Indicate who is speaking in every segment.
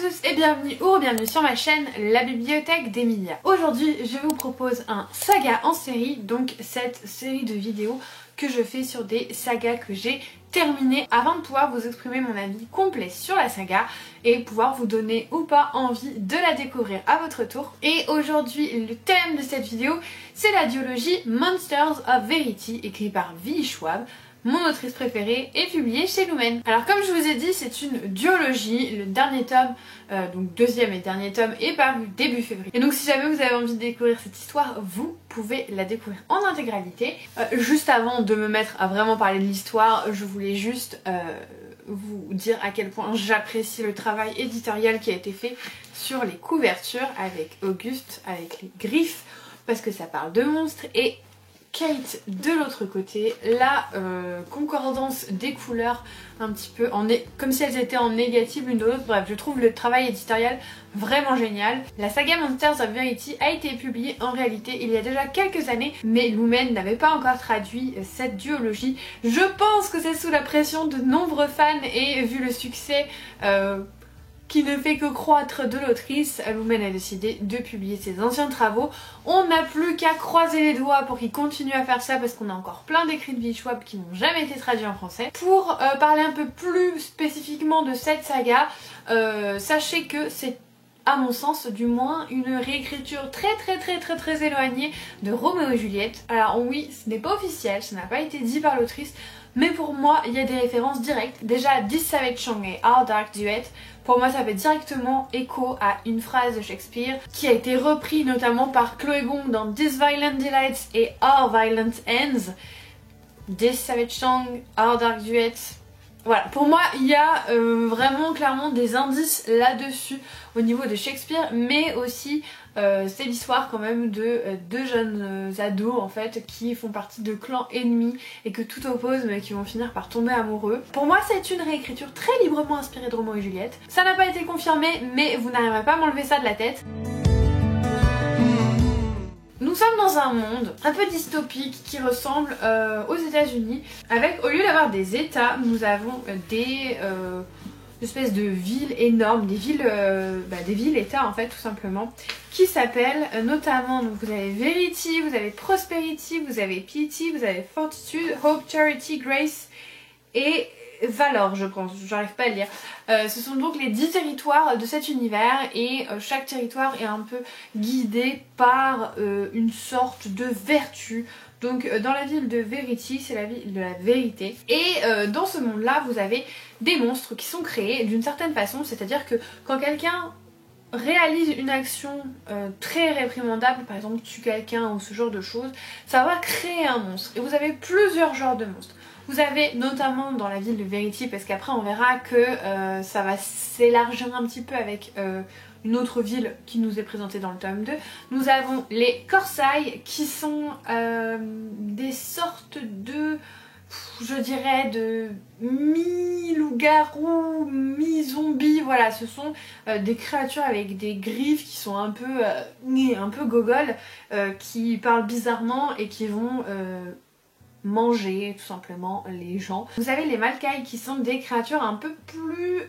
Speaker 1: tous et bienvenue sur ma chaîne La Bibliothèque d'Emilia. Aujourd'hui je vous propose un saga en série, donc cette série de vidéos que je fais sur des sagas que j'ai terminées afin de pouvoir vous exprimer mon avis complet sur la saga et pouvoir vous donner ou pas envie de la découvrir à votre tour. Et aujourd'hui le thème de cette vidéo c'est la duologie Monsters of Verity écrite par V. Schwab, mon autrice préférée, est publiée chez Lumen. Alors comme je vous ai dit, c'est une duologie, le dernier tome, donc deuxième et dernier tome est paru début février. Et donc si jamais vous avez envie de découvrir cette histoire, vous pouvez la découvrir en intégralité. Juste avant de me mettre à vraiment parler de l'histoire, je voulais juste vous dire à quel point j'apprécie le travail éditorial qui a été fait sur les couvertures avec Auguste, avec les griffes, parce que ça parle de monstres, et Kate de l'autre côté, la concordance des couleurs un petit peu comme si elles étaient en négative l'une de l'autre. Bref, je trouve le travail éditorial vraiment génial. La saga Monsters of Verity a été publiée en réalité il y a déjà quelques années, mais Lumen n'avait pas encore traduit cette duologie. Je pense que c'est sous la pression de nombreux fans et vu le succès qui ne fait que croître de l'autrice, Lumen a décidé de publier ses anciens travaux. On n'a plus qu'à croiser les doigts pour qu'il continue à faire ça parce qu'on a encore plein d'écrits de V. Schwab qui n'ont jamais été traduits en français. Pour parler un peu plus spécifiquement de cette saga, sachez que c'est, à mon sens du moins, une réécriture très éloignée de Roméo et Juliette. Alors oui, ce n'est pas officiel, ça n'a pas été dit par l'autrice, mais pour moi il y a des références directes. Déjà This Savage Song et Our Dark Duet, pour moi ça fait directement écho à une phrase de Shakespeare qui a été repris notamment par Chloé Gong dans This Violent Delights et Our Violent Ends. This Savage Song, Our Dark Duet. Voilà, pour moi il y a vraiment clairement des indices là-dessus au niveau de Shakespeare, mais aussi c'est l'histoire quand même de deux jeunes ados en fait qui font partie de clans ennemis et que tout oppose mais qui vont finir par tomber amoureux. Pour moi c'est une réécriture très librement inspirée de Roméo et Juliette. Ça n'a pas été confirmé mais vous n'arriverez pas à m'enlever ça de la tête. Nous sommes dans un monde un peu dystopique qui ressemble aux États-Unis, avec, au lieu d'avoir des États, nous avons des espèces de villes énormes, des villes-États en fait tout simplement, qui s'appellent notamment, donc vous avez Verity, vous avez Prosperity, vous avez Pity, vous avez Fortitude, Hope, Charity, Grace et Valor, je pense, j'arrive pas à le lire. Ce sont donc les 10 territoires de cet univers et chaque territoire est un peu guidé par une sorte de vertu. Donc dans la ville de Verity, c'est la ville de la vérité. Et dans ce monde-là, vous avez des monstres qui sont créés d'une certaine façon, c'est-à-dire que quand quelqu'un réalise une action très réprimandable, par exemple tue quelqu'un ou ce genre de choses, ça va créer un monstre. Et vous avez plusieurs genres de monstres. Vous avez notamment dans la ville de Verity, parce qu'après on verra que ça va s'élargir un petit peu avec une autre ville qui nous est présentée dans le tome 2. Nous avons les Corsailles qui sont des sortes de, je dirais, de mi-loup-garou, mi-zombie, voilà, ce sont des créatures avec des griffes qui sont un peu gogoles, qui parlent bizarrement et qui vont manger tout simplement les gens. Vous avez les Malkai qui sont des créatures un peu plus,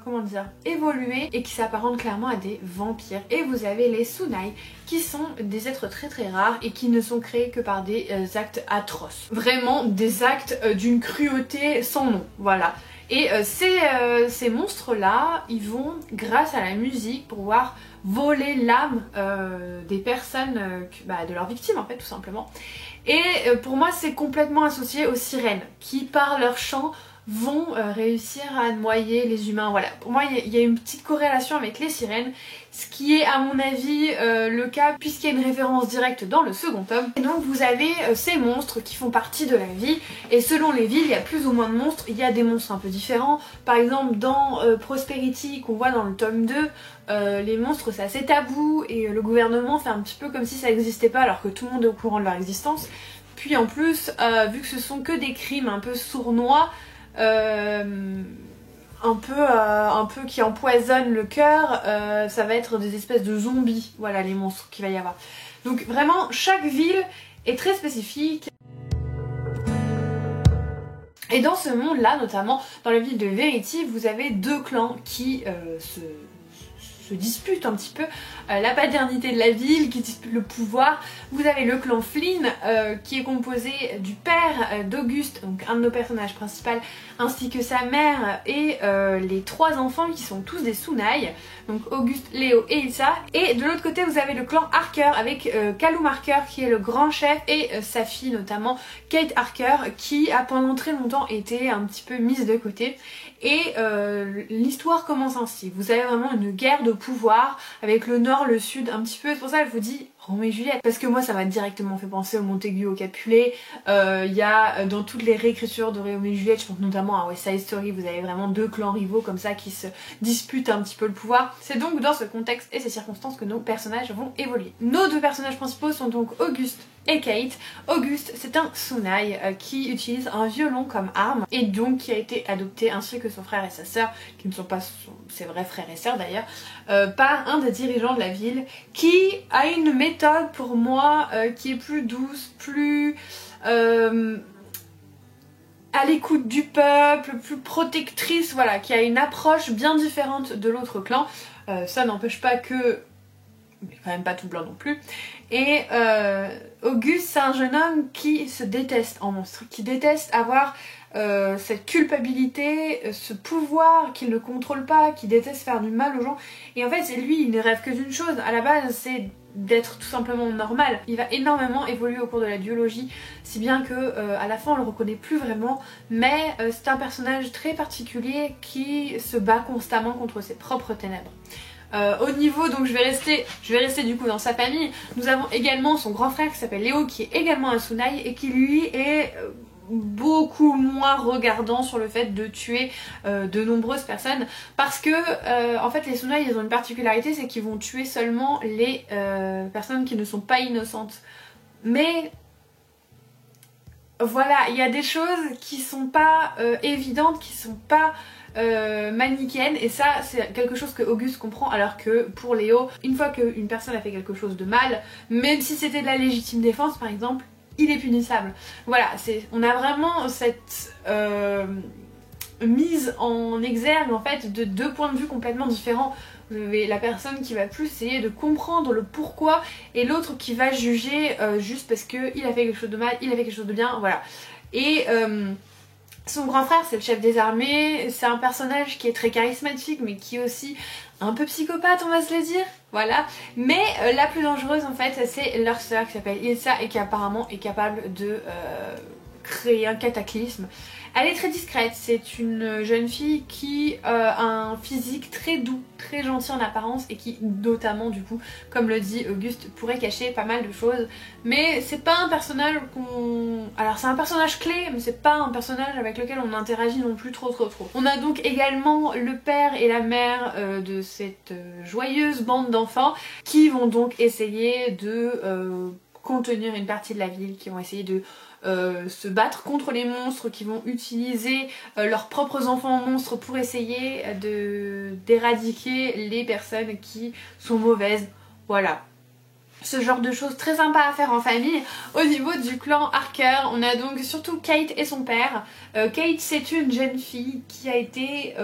Speaker 1: comment dire, évoluées et qui s'apparentent clairement à des vampires. Et vous avez les Sunai qui sont des êtres très rares et qui ne sont créés que par des actes atroces. Vraiment des actes d'une cruauté sans nom, voilà. Et ces monstres-là, ils vont, grâce à la musique, pouvoir voler l'âme des personnes, de leurs victimes en fait tout simplement. Et pour moi c'est complètement associé aux sirènes qui par leur chant vont réussir à noyer les humains. Voilà, pour moi il y a une petite corrélation avec les sirènes, ce qui est à mon avis le cas puisqu'il y a une référence directe dans le second tome. Et donc vous avez ces monstres qui font partie de la ville et selon les villes il y a plus ou moins de monstres, il y a des monstres un peu différents. Par exemple dans Prosperity qu'on voit dans le tome 2, les monstres c'est assez tabou et le gouvernement fait un petit peu comme si ça n'existait pas alors que tout le monde est au courant de leur existence. Puis en plus, vu que ce sont que des crimes un peu sournois, un peu qui empoisonnent le cœur, ça va être des espèces de zombies, voilà les monstres qu'il va y avoir. Donc vraiment chaque ville est très spécifique. Et dans ce monde là, notamment dans la ville de Verity, vous avez deux clans qui se disputent un petit peu la paternité de la ville, qui disputent le pouvoir. Vous avez le clan Flynn qui est composé du père d'Auguste, donc un de nos personnages principaux, ainsi que sa mère et les 3 enfants qui sont tous des Sunai, donc Auguste, Léo et Ilsa. Et de l'autre côté vous avez le clan Harker avec Callum Harker qui est le grand chef et sa fille notamment Kate Harker qui a pendant très longtemps été un petit peu mise de côté. Et l'histoire commence ainsi. Vous avez vraiment une guerre de pouvoir avec le nord, le sud, un petit peu. C'est pour ça que je vous dis Roméo et Juliette, parce que moi ça m'a directement fait penser au Montaigu, au Capulet. Il y a dans toutes les réécritures de Roméo et Juliette, je pense notamment à West Side Story, vous avez vraiment 2 clans rivaux comme ça qui se disputent un petit peu le pouvoir. C'est donc dans ce contexte et ces circonstances que nos personnages vont évoluer. Nos 2 personnages principaux sont donc Auguste et Kate. Auguste, c'est un Sunai qui utilise un violon comme arme et donc qui a été adopté ainsi que son frère et sa sœur, qui ne sont pas ses vrais frères et sœurs d'ailleurs, par un des dirigeants de la ville qui a une méthode pour moi qui est plus douce, plus à l'écoute du peuple, plus protectrice, voilà, qui a une approche bien différente de l'autre clan. Ça n'empêche pas que... mais quand même pas tout blanc non plus. Et Auguste, c'est un jeune homme qui se déteste en monstre, qui déteste avoir cette culpabilité, ce pouvoir qu'il ne contrôle pas, qui déteste faire du mal aux gens. Et en fait, lui, il ne rêve que d'une chose, à la base, c'est d'être tout simplement normal. Il va énormément évoluer au cours de la duologie, si bien que à la fin on le reconnaît plus vraiment, mais c'est un personnage très particulier qui se bat constamment contre ses propres ténèbres. Au niveau, donc je vais rester du coup dans sa famille. Nous avons également son grand frère qui s'appelle Léo, qui est également un Sunai et qui lui est beaucoup moins regardant sur le fait de tuer de nombreuses personnes, parce que en fait les Sunai ils ont une particularité, c'est qu'ils vont tuer seulement les personnes qui ne sont pas innocentes. Mais voilà, il y a des choses qui sont pas évidentes, qui sont pas manichéenne, et ça c'est quelque chose que Auguste comprend, alors que pour Léo, une fois qu'une personne a fait quelque chose de mal, même si c'était de la légitime défense par exemple, il est punissable. Voilà, on a vraiment cette mise en exergue en fait de 2 points de vue complètement différents. Vous avez la personne qui va plus essayer de comprendre le pourquoi et l'autre qui va juger juste parce qu'il a fait quelque chose de mal, il a fait quelque chose de bien, voilà. Et son grand frère, c'est le chef des armées, c'est un personnage qui est très charismatique mais qui est aussi un peu psychopathe, on va se le dire, voilà. Mais la plus dangereuse en fait, c'est leur sœur qui s'appelle Ilsa et qui apparemment est capable de créer un cataclysme. Elle est très discrète, c'est une jeune fille qui a un physique très doux, très gentil en apparence et qui notamment du coup, comme le dit Auguste, pourrait cacher pas mal de choses. Mais c'est pas un personnage qu'on... Alors c'est un personnage clé, mais c'est pas un personnage avec lequel on interagit non plus trop. On a donc également le père et la mère de cette joyeuse bande d'enfants qui vont donc essayer de contenir une partie de la ville, qui vont essayer de se battre contre les monstres, qui vont utiliser leurs propres enfants monstres pour essayer d'éradiquer les personnes qui sont mauvaises. Voilà. Ce genre de choses très sympa à faire en famille. Au niveau du clan Harker, on a donc surtout Kate et son père. Kate, c'est une jeune fille qui a été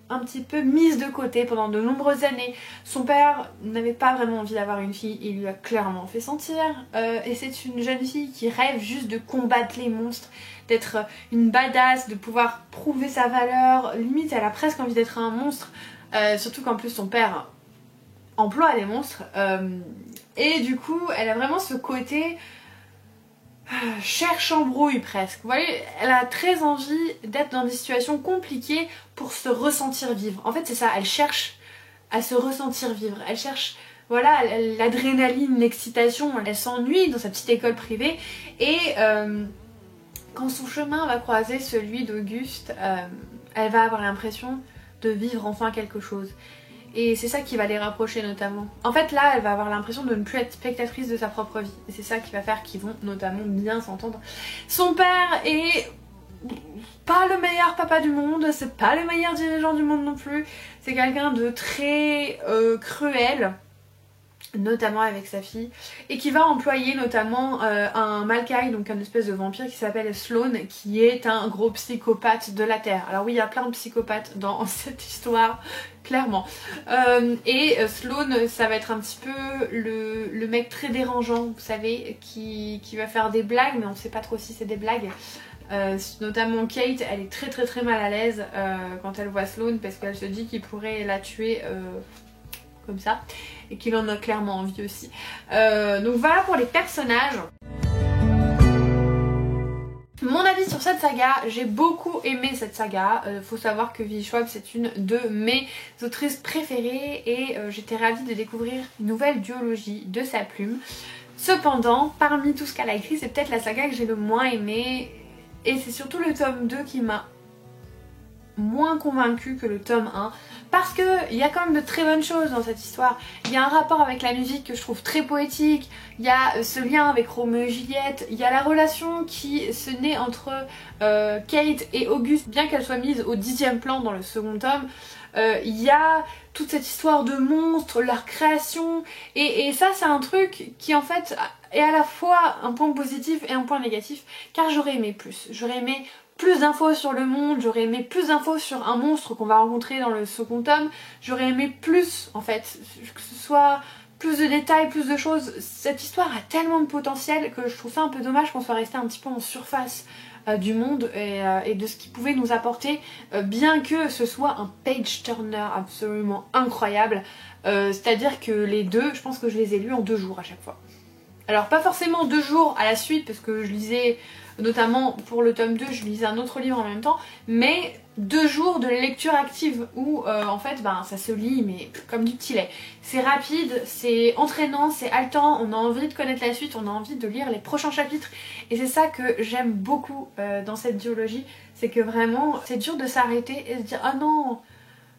Speaker 1: un petit peu mise de côté pendant de nombreuses années. Son père n'avait pas vraiment envie d'avoir une fille, il lui a clairement fait sentir. Et c'est une jeune fille qui rêve juste de combattre les monstres, d'être une badass, de pouvoir prouver sa valeur. Limite, elle a presque envie d'être un monstre. Surtout qu'en plus son père emploie des monstres. Et du coup, elle a vraiment ce côté cherche embrouille presque. Vous voyez, elle a très envie d'être dans des situations compliquées pour se ressentir vivre. En fait, c'est ça, elle cherche à se ressentir vivre. Elle cherche, voilà, l'adrénaline, l'excitation. Elle s'ennuie dans sa petite école privée. Et quand son chemin va croiser celui d'Auguste, elle va avoir l'impression de vivre enfin quelque chose. Et c'est ça qui va les rapprocher notamment. En fait là, elle va avoir l'impression de ne plus être spectatrice de sa propre vie. Et c'est ça qui va faire qu'ils vont notamment bien s'entendre. Son père est pas le meilleur papa du monde, c'est pas le meilleur dirigeant du monde non plus. C'est quelqu'un de très cruel. notamment avec sa fille, et qui va employer notamment un Mackay, donc un espèce de vampire qui s'appelle Sloan, qui est un gros psychopathe de la Terre. Alors oui, il y a plein de psychopathes dans cette histoire, clairement. Sloan, ça va être un petit peu le mec très dérangeant, vous savez, qui va faire des blagues, mais on sait pas trop si c'est des blagues. Notamment Kate, elle est très mal à l'aise quand elle voit Sloan, parce qu'elle se dit qu'il pourrait la tuer comme ça, et qu'il en a clairement envie aussi. Donc voilà pour les personnages. Mon avis sur cette saga, j'ai beaucoup aimé cette saga. Faut savoir que V.E. Schwab, c'est une de mes autrices préférées, et j'étais ravie de découvrir une nouvelle duologie de sa plume. Cependant, parmi tout ce qu'elle a écrit, c'est peut-être la saga que j'ai le moins aimée, et c'est surtout le tome 2 qui m'a moins convaincue que le tome 1, parce qu'il y a quand même de très bonnes choses dans cette histoire. Il y a un rapport avec la musique que je trouve très poétique, il y a ce lien avec Roméo et Juliette, il y a la relation qui se naît entre Kate et Auguste, bien qu'elle soit mise au 10e plan dans le second tome. Il y a toute cette histoire de monstres, leur création, et ça c'est un truc qui en fait est à la fois un point positif et un point négatif, car j'aurais aimé plus. J'aurais aimé plus d'infos sur le monde, j'aurais aimé plus d'infos sur un monstre qu'on va rencontrer dans le second tome, j'aurais aimé plus en fait, que ce soit plus de détails, plus de choses. Cette histoire a tellement de potentiel que je trouve ça un peu dommage qu'on soit resté un petit peu en surface du monde et de ce qu'il pouvait nous apporter, bien que ce soit un page turner absolument incroyable. C'est-à-dire que les deux, je pense que je les ai lus en 2 jours à chaque fois. Alors pas forcément 2 jours à la suite, parce que je lisais, notamment pour le tome 2, je lisais un autre livre en même temps, mais 2 jours de lecture active où en fait ça se lit mais comme du petit lait. C'est rapide, c'est entraînant, c'est haletant, on a envie de connaître la suite, on a envie de lire les prochains chapitres, et c'est ça que j'aime beaucoup dans cette duologie, c'est que vraiment c'est dur de s'arrêter et de dire ah non,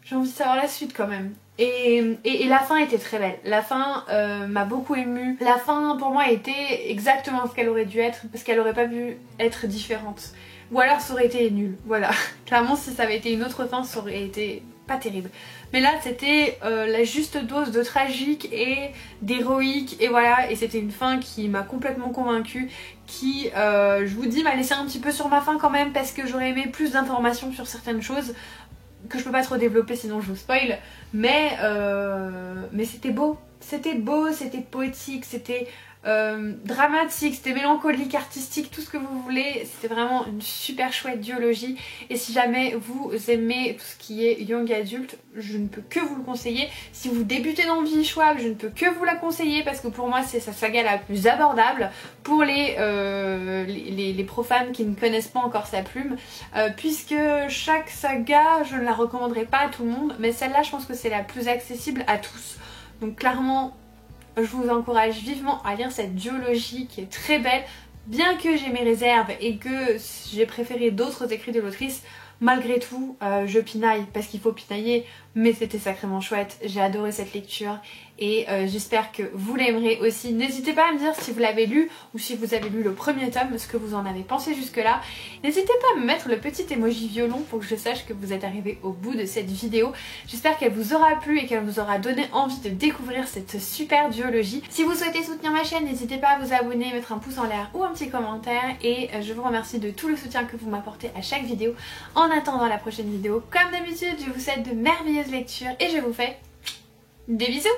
Speaker 1: j'ai envie de savoir la suite quand même. Et la fin était très belle, la fin m'a beaucoup émue, la fin pour moi était exactement ce qu'elle aurait dû être, parce qu'elle aurait pas pu être différente, ou alors ça aurait été nul, voilà. Clairement si ça avait été une autre fin ça aurait été pas terrible, mais là c'était la juste dose de tragique et d'héroïque, et voilà, et c'était une fin qui m'a complètement convaincue, qui je vous dis m'a laissé un petit peu sur ma faim quand même, parce que j'aurais aimé plus d'informations sur certaines choses que je peux pas trop développer sinon je vous spoil, mais c'était beau, c'était poétique, c'était dramatique, c'était mélancolique, artistique, tout ce que vous voulez. C'était vraiment une super chouette duologie, et si jamais vous aimez tout ce qui est young adulte, je ne peux que vous le conseiller. Si vous débutez dans V.E. Schwab, je ne peux que vous la conseiller, parce que pour moi c'est sa saga la plus abordable pour les profanes qui ne connaissent pas encore sa plume, puisque chaque saga je ne la recommanderai pas à tout le monde, mais celle-là je pense que c'est la plus accessible à tous. Donc clairement je vous encourage vivement à lire cette duologie qui est très belle, bien que j'ai mes réserves et que j'ai préféré d'autres écrits de l'autrice. Malgré tout, je pinaille parce qu'il faut pinailler, mais c'était sacrément chouette, j'ai adoré cette lecture, et j'espère que vous l'aimerez aussi. N'hésitez pas à me dire si vous l'avez lu ou si vous avez lu le premier tome, ce que vous en avez pensé jusque là. N'hésitez pas à me mettre le petit emoji violon pour que je sache que vous êtes arrivé au bout de cette vidéo. J'espère qu'elle vous aura plu et qu'elle vous aura donné envie de découvrir cette super duologie. Si vous souhaitez soutenir ma chaîne, n'hésitez pas à vous abonner, mettre un pouce en l'air ou un petit commentaire, et je vous remercie de tout le soutien que vous m'apportez à chaque vidéo. En attendant la prochaine vidéo, comme d'habitude, je vous souhaite de merveilleuses lectures et je vous fais des bisous.